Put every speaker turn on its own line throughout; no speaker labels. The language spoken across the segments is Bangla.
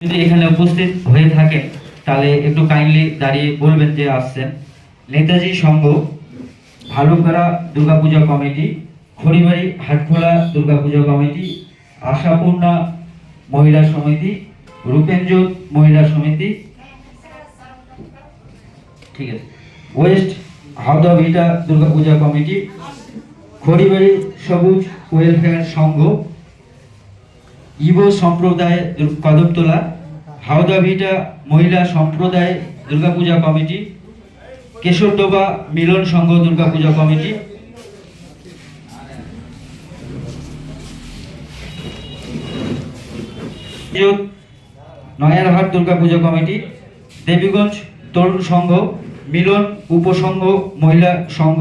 যদি এখানে উপস্থিত হয়ে থাকেন তাহলে একটু কাইন্ডলি দাঁড়িয়ে বলবেন যে আসছেন। নেতাজি সংঘ, ভালুকপাড়া দুর্গাপূজা কমিটি, খড়িবাড়ি হাটখোলা দুর্গাপূজা কমিটি, আশাপূর্ণা মহিলা সমিতি, রূপেঞ্জোত মহিলা সমিতি, ঠিক আছে, ওয়েস্ট হাওদা ভিটা দুর্গাপূজা কমিটি, খড়িবাড়ি সবুজ ওয়েলফেয়ার সংঘ, ইবো সম্প্রদায় কদমতলা, হাওদা ভিটা মহিলা সম্প্রদায় দুর্গাপূজা কমিটি, কেশরডোবা মিলন সংঘ দুর্গাপূজা কমিটি, নয়ারহাট দুর্গাপূজা কমিটি, দেবীগঞ্জ তরুণ সংঘ, মিলন উপসংঘ মহিলা সংঘ,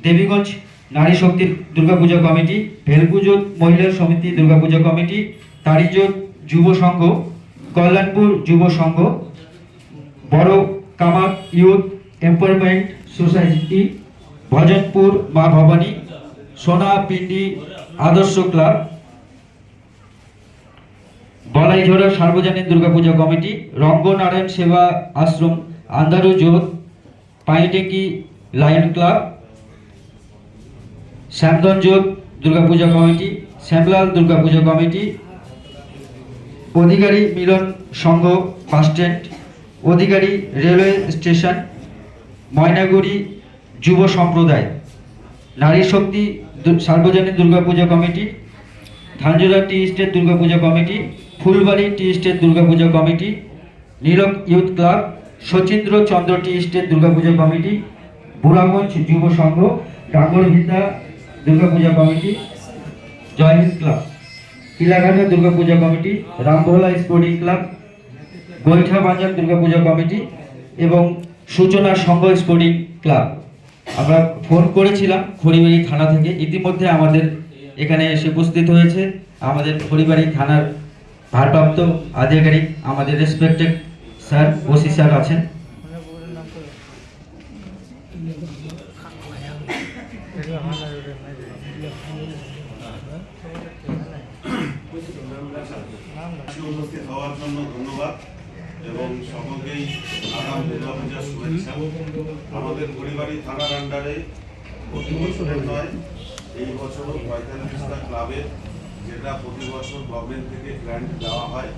দেবীগঞ্জ নারী শক্তি দুর্গাপূজা কমিটি, ভেলপুজোত মহিলা সমিতি দুর্গাপূজা কমিটি, তারিজোত যুব সংঘ, কল্যাণপুর যুব সংঘ, বড় Camac youth empowerment society, Bhajanpur মা ভবানী, সোনাপিন্ডি আদর্শ ক্লাব, বলাইঝোড়া সার্বজনীন দুর্গাপূজা কমিটি, রঙ্গনারায়ণ সেবা আশ্রম আন্ধারু জোত পাইটেকি lion club, Shyamganj Durga Puja committee, Shyamlal Durga Puja committee, Adhikari মিলন সংঘ bus stand, Adhikari railway station, Maynaguri যুব সম্প্রদায়, নারী শক্তি সার্বজনীন Durga Puja committee, Dhanjora tea estate Durga Puja committee, Phulbari tea estate Durga Puja committee, নীলক youth club, Sachindra Chandra tea estate Durga Puja committee, Buraganj যুব সংঘ, Dangarbhita Durga Puja committee, Jaihind club, Kilaghata Durga Puja committee, Rambhola sporting club, গৈঠা বাজার দুর্গাপূজা কমিটি এবং সূচনা সংঘ স্পোর্টিং ক্লাব। আমরা ফোন করেছিলাম খড়িবাড়ি থানা থেকে, ইতিমধ্যে আমাদের এখানে এসে উপস্থিত হয়েছে আমাদের খড়িবাড়ি থানার ভারপ্রাপ্ত আধিকারিক, আমাদের রেসপেক্টেড স্যার ওসি স্যার আছেন।
উপস্থিত হওয়ার জন্য ধন্যবাদ এবং সকলকেই আগাম দুর্গাপূজার শুভেচ্ছা। আমাদের খড়িবাড়ি থানার আন্ডারে প্রতি বছরের নয়, এই বছরও ৪৫টা ক্লাবের, যেটা প্রতি বছর গভর্নমেন্ট থেকে গ্র্যান্ট দেওয়া হয়,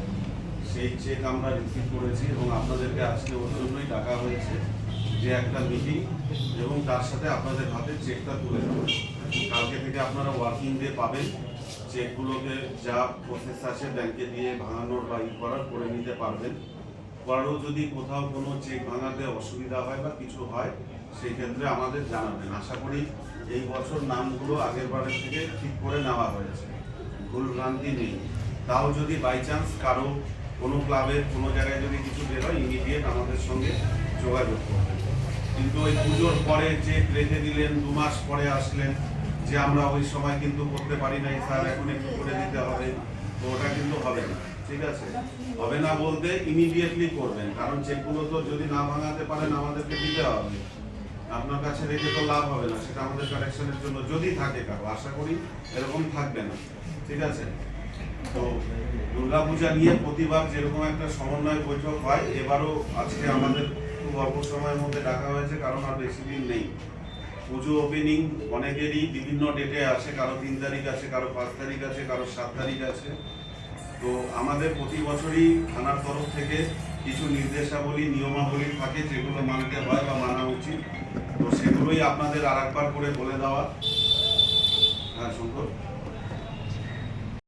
সেই চেক আমরা রিসিভ করেছি এবং আপনাদেরকে আজকে ওর জন্যই ডাকা হয়েছে যে একটা মিটিং, এবং তার সাথে আপনাদের হাতে চেকটা তুলে দেবো। কালকে থেকে আপনারা ওয়ার্কিং ডে পাবেন, চেকগুলোকে যা প্রসেস আছে ব্যাংকে দিয়ে ভাঙানোর বা করার করে নিতে পারবেন। পরেও যদি কোথাও কোনো চেক ভাঙাতে অসুবিধা হয় বা কিছু হয়, সেই ক্ষেত্রে আমাদের জানাবেন। আশা করি এই বছর নামগুলো আগের বারের থেকে ঠিক করে নেওয়া হয়েছে, ভুল ভ্রান্তি নেই। তাও যদি বাই চান্স কারো কোনো ক্লাবের কোনো জায়গায় যদি কিছু বের হয়, ইমিডিয়েট আমাদের সঙ্গে যোগাযোগ করবেন। কিন্তু ওই পুজোর পরে চেক রেখে দিলেন, 2 মাস পরে আসলেন যে আমরা ওই সময় কিন্তু করতে পারি নাই স্যার, এখন একটু করে দিতে হবে, তো ওটা কিন্তু হবে না। ঠিক আছে, হবে না বলতে ইমিডিয়েটলি করবেন, কারণ চেকগুলো তো যদি না ভাঙাতে পারেন আমাদেরকে দিতে হবে, আপনার কাছে রেখে তো লাভ হবে না, সেটা আমাদের কারেকশনের জন্য যদি থাকে কারো, আশা করি এরকম থাকবে না। ঠিক আছে, তো দুর্গাপূজা নিয়ে প্রতিবার যেরকম একটা সমন্বয় বৈঠক হয়, এবারও আজকে আমাদের খুব অল্প সময়ের মধ্যে ডাকা হয়েছে, কারণ আর বেশি দিন নেই। পুজো ওপেনিং অনেকেরই বিভিন্ন ডেটে আছে, কারো 3 তারিখ আছে, কারো 5 তারিখ আছে, কারো 7 তারিখ আছে। তো আমাদের প্রতি বছরই থানার তরফ থেকে কিছু নির্দেশাবলী নিয়মাবলী থাকে, যেগুলো মানতে হয় বা মানা উচিত, তো সেগুলোই আপনাদের আরেকবার করে বলে দেওয়া। হ্যাঁ শঙ্কর,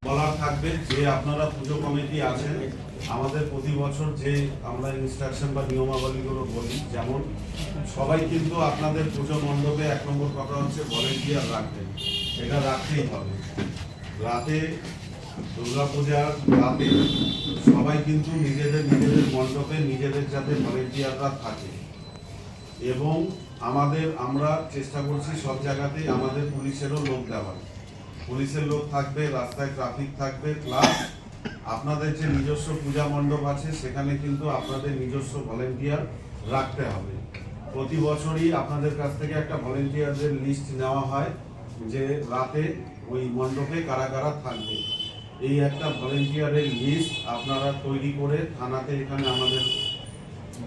বলার থাকবে যে আপনারা পুজো কমিটি আছেন, আমাদের প্রতি বছর যে আমরা ইনস্ট্রাকশন বা নিয়মাবলীগুলো বলি, যেমন সবাই কিন্তু আপনাদের পুজো মণ্ডপে 1 নম্বর কথা হচ্ছে ভলেন্টিয়ার রাখবেন, এটা রাখতেই হবে। রাতে দুর্গাপূজার রাতে সবাই কিন্তু নিজেদের মণ্ডপে নিজেদের যাতে ভলেন্টিয়াররা থাকে, এবং আমরা চেষ্টা করছি সব জায়গাতেই আমাদের পুলিশেরও লোক দেওয়ার, পুলিশের লোক থাকবে, রাস্তায় ট্রাফিক থাকবে, প্লাস আপনাদের যে নিজস্ব পূজা মণ্ডপ আছে সেখানে কিন্তু আপনাদের নিজস্ব ভলেন্টিয়ার রাখতে হবে। প্রতি বছরই আপনাদের কাছ থেকে একটা ভলেন্টিয়ারদের লিস্ট নেওয়া হয় যে রাতে ওই মণ্ডপে কারা কারা থাকবে। এই একটা ভলেন্টিয়ারের লিস্ট আপনারা তৈরি করে থানাতে এখানে আমাদের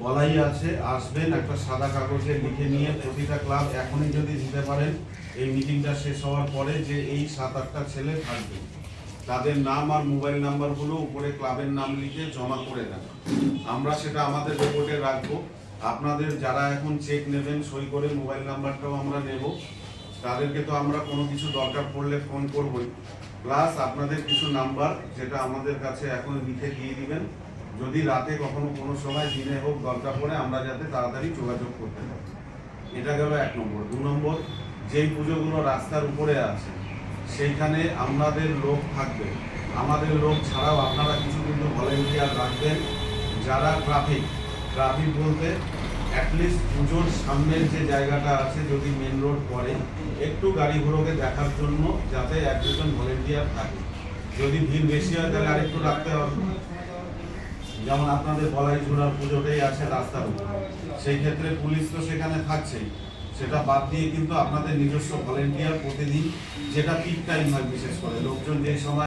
বলাই আছে, আসবেন একটা সাদা কাগজে লিখে নিয়ে প্রতিটা ক্লাব এখনই যদি দিতে পারেন এই মিটিংটা শেষ হওয়ার পরে, যে এই 7-8টা ছেলে থাকবে তাদের নাম আর মোবাইল নাম্বারগুলো উপরে ক্লাবের নাম লিখে জমা করে দেন। আমরা সেটা আমাদের রিপোর্টে রাখবো। আপনাদের যারা এখন চেক নেবেন সই করে মোবাইল নাম্বারটাও আমরা নেব, তাদেরকে তো আমরা কোনো কিছু দরকার পড়লে ফোন করবই, প্লাস আপনাদের কিছু নাম্বার যেটা আমাদের কাছে এখন লিখে দিয়ে দিবেন, যদি রাতে কখনো কোনো সময় দিনে হোক দরকার পড়ে আমরা যাতে তাড়াতাড়ি যোগাযোগ করতে পারি। এটা গেল 1 নম্বর। 2 নম্বর, যেই পুজোগুলো রাস্তার উপরে আছে সেইখানে আমাদের লোক থাকবে। আমাদের লোক ছাড়াও আপনারা কিছু কিন্তু ভলেন্টিয়ার রাখবেন যারা ট্রাফিক বলতে অ্যাটলিস্ট পুজোর সামনের যে জায়গাটা আছে যদি মেন রোড পড়ে একটু গাড়ি ঘোড়োকে দেখার জন্য যাতে 1-2জন ভলেন্টিয়ার থাকে। যদি ভিড় বেশি হয় তাহলে আরেকটু রাখতে হবে। যেমন আপনাদের বলাই ঝুড়ার পুজোটাই আছে রাস্তার উপর, সেই ক্ষেত্রে পুলিশ তো সেখানে থাকছেই, সেটা বাদ দিয়ে কিন্তু আপনাদের নিজস্ব ভলেন্টিয়ার প্রতিদিন, যেটা পিক টাইম হয় বিশেষ করে লোকজন যে সময়